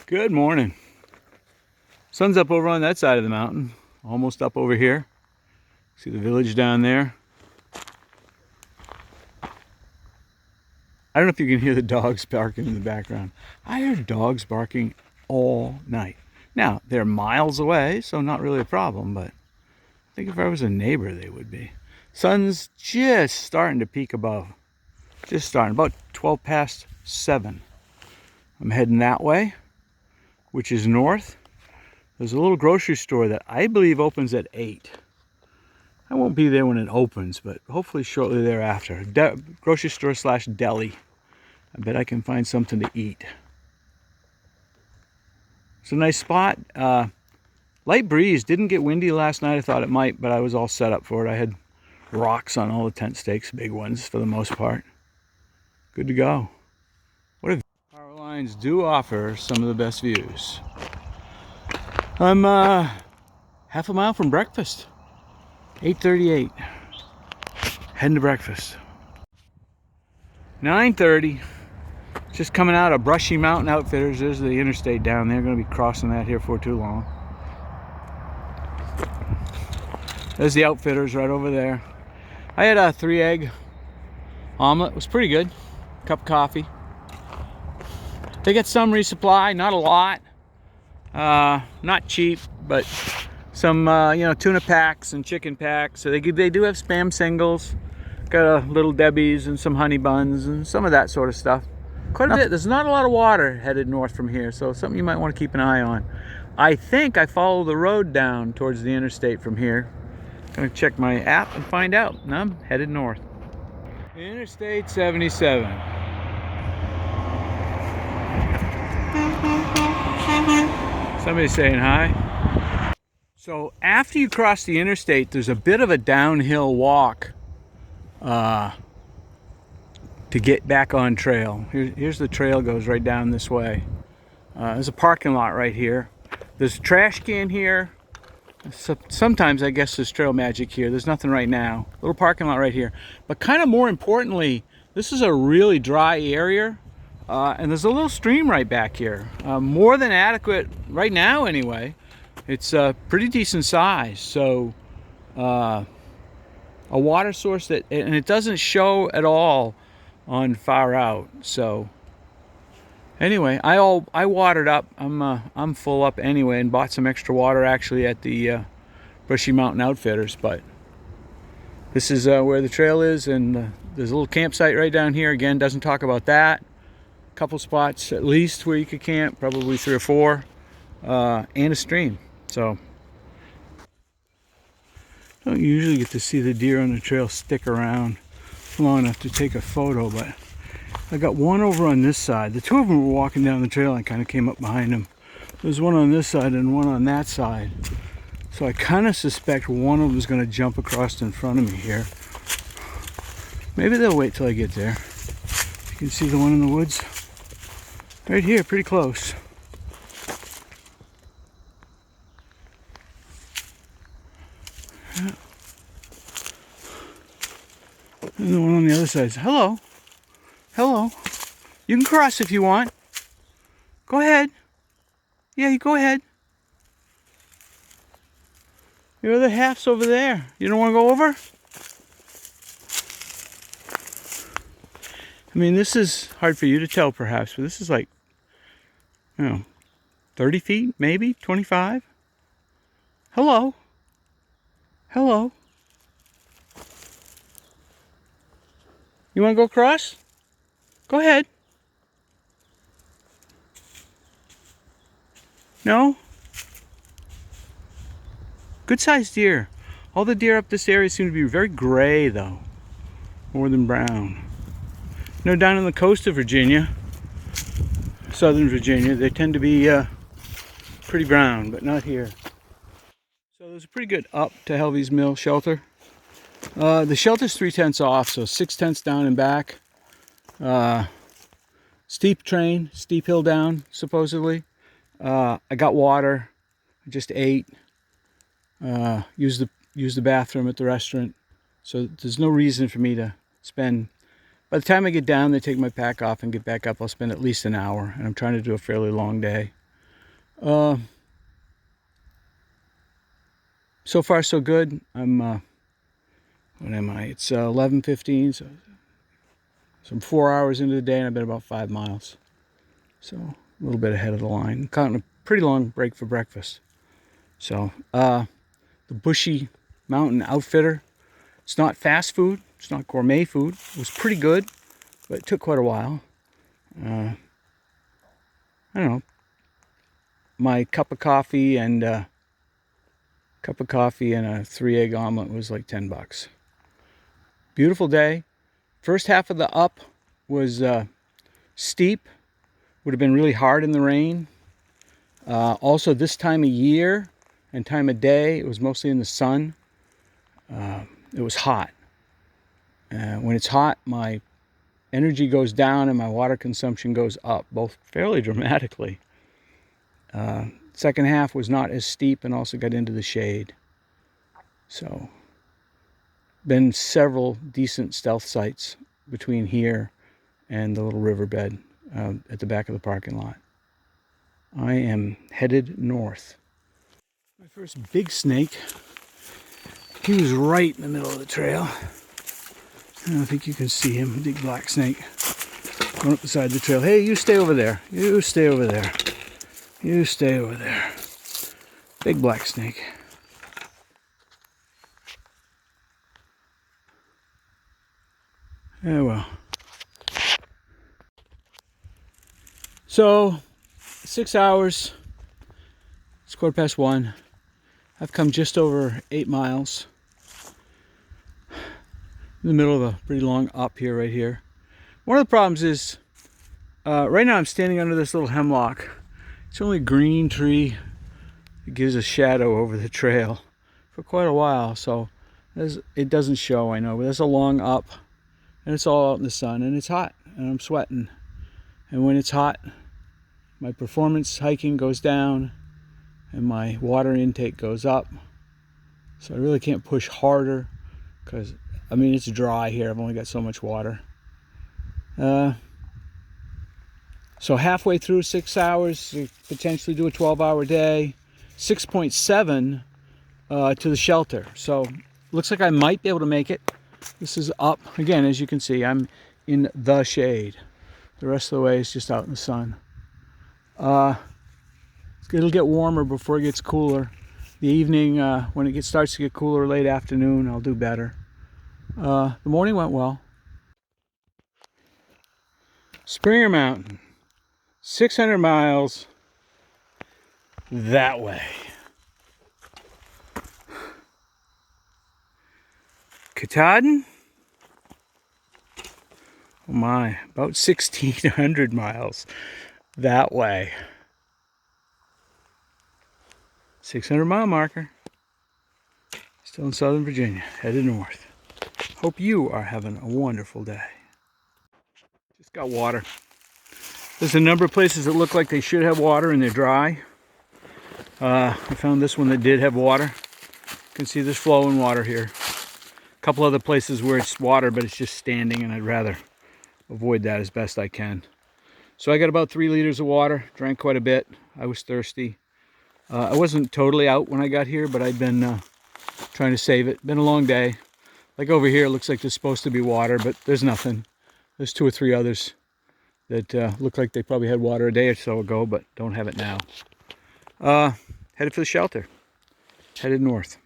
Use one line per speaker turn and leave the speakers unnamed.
Good morning. Sun's up over on that side of the mountain, almost up over here. See the village down there. I don't know if you can hear the dogs barking in the background. I heard dogs barking all night. Now, they're miles away, so not really a problem, but I think if I was a neighbor, they would be. Sun's just starting to peak above. Just starting, about 12 past 7. I'm heading that way, which is north. There's a little grocery store that I believe opens at 8. I won't be there when it opens, but hopefully shortly thereafter. Grocery store / deli. I bet I can find something to eat. It's a nice spot. Light breeze. Didn't get windy last night. I thought it might, but I was all set up for it. I had rocks on all the tent stakes, big ones for the most part. Good to go. Power lines do offer some of the best views. I'm half a mile from breakfast. 8:38. Heading to breakfast. 9:30. Just coming out of Brushy Mountain Outfitters. There's the interstate down there. Going to be crossing that here for too long. There's the Outfitters right over there. I had a 3-egg omelet. It was pretty good. Cup of coffee. They get some resupply, not a lot. Not cheap, but some tuna packs and chicken packs. So they do have spam singles. Got a Little Debbie's and some honey buns and some of that sort of stuff. Quite a bit. There's not a lot of water headed north from here, so something you might want to keep an eye on. I think I follow the road down towards the interstate from here. Gonna check my app and find out. And I'm headed north. Interstate 77. Somebody's saying hi. So after you cross the interstate, there's a bit of a downhill walk to get back on trail. Here's the trail, goes right down this way. There's a parking lot right here. There's a trash can here. Sometimes I guess there's trail magic here. There's nothing right now. Little parking lot right here. But kind of more importantly, this is a really dry area. And there's a little stream right back here. More than adequate right now anyway. It's a pretty decent size. So a water source and it doesn't show at all on far out. So anyway, I watered up. I'm full up anyway, and bought some extra water actually at the Brushy Mountain Outfitters. But this is where the trail is, and there's a little campsite right down here. Again, doesn't talk about that. Couple spots at least where you could camp, probably 3 or 4, and a stream. So don't usually get to see the deer on the trail stick around long enough to take a photo, but I got one over on this side. The two of them were walking down the trail and I kind of came up behind them. There's one on this side and one on that side. So I kind of suspect one of them is going to jump across in front of me here. Maybe they'll wait till I get there. You can see the one in the woods. Right here, pretty close. Yeah. And the one on the other side is, hello. Hello. You can cross if you want. Go ahead. Yeah, you go ahead. Your other half's over there. You don't want to go over? I mean, this is hard for you to tell perhaps, but this is like, 30 feet, maybe 25. Hello. Hello. You want to go across? Go ahead. No? Good sized deer. All the deer up this area seem to be very gray though, more than brown. Down on the coast of Virginia, southern Virginia, they tend to be pretty brown, but not here. So there's a pretty good up to Helvey's Mill shelter. The shelter's 3 tents off, so 6 tents down and back. Steep hill down, supposedly. I got water. I just ate. Used the bathroom at the restaurant. So there's no reason for me to spend. By the time I get down, they take my pack off and get back up. I'll spend at least an hour, and I'm trying to do a fairly long day. Uh, so far so good. I'm what am I? It's 11:15, so I'm 4 hours into the day, and I've been about 5 miles. So a little bit ahead of the line. Caught a pretty long break for breakfast. So the Bushy Mountain Outfitter. It's not fast food. It's not gourmet food. It was pretty good, but it took quite a while. I don't know. My cup of coffee and a 3-egg omelet was like $10. Beautiful day. First half of the up was steep. Would have been really hard in the rain. Also, this time of year and time of day, it was mostly in the sun. It was hot. When it's hot, my energy goes down and my water consumption goes up, both fairly dramatically. Second half was not as steep and also got into the shade. So, been several decent stealth sites between here and the little riverbed at the back of the parking lot. I am headed north. My first big snake, he was right in the middle of the trail. I don't think you can see him, big black snake. Going up beside the trail. Hey, you stay over there. You stay over there. You stay over there. Big black snake. Oh well. So, 6 hours. It's 1:15. I've come just over 8 miles. In the middle of a pretty long up here, right here. One of the problems is, right now I'm standing under this little hemlock. It's only a green tree. It gives a shadow over the trail for quite a while, so it doesn't show, I know, but there's a long up, and it's all out in the sun, and it's hot, and I'm sweating. And when it's hot, my performance hiking goes down, and my water intake goes up. So I really can't push harder, because, I mean, it's dry here. I've only got so much water. So halfway through 6 hours, potentially do a 12-hour day. 6.7 to the shelter. So looks like I might be able to make it. This is up. Again, as you can see, I'm in the shade. The rest of the way is just out in the sun. It'll get warmer before it gets cooler. The evening, when it starts to get cooler, late afternoon, I'll do better. The morning went well. Springer Mountain, 600 miles that way. Katahdin? Oh my, about 1,600 miles that way. 600-mile marker. Still in Southern Virginia, headed north. Hope you are having a wonderful day. Just got water. There's a number of places that look like they should have water and they're dry. I found this one that did have water. You can see there's flowing water here. A couple other places where it's water, but it's just standing, and I'd rather avoid that as best I can. So I got about 3 liters of water, drank quite a bit. I was thirsty. I wasn't totally out when I got here, but I'd been trying to save it. Been a long day. Like over here, it looks like there's supposed to be water, but there's nothing. There's 2 or 3 others that look like they probably had water a day or so ago, but don't have it now. Headed for the shelter. Headed north.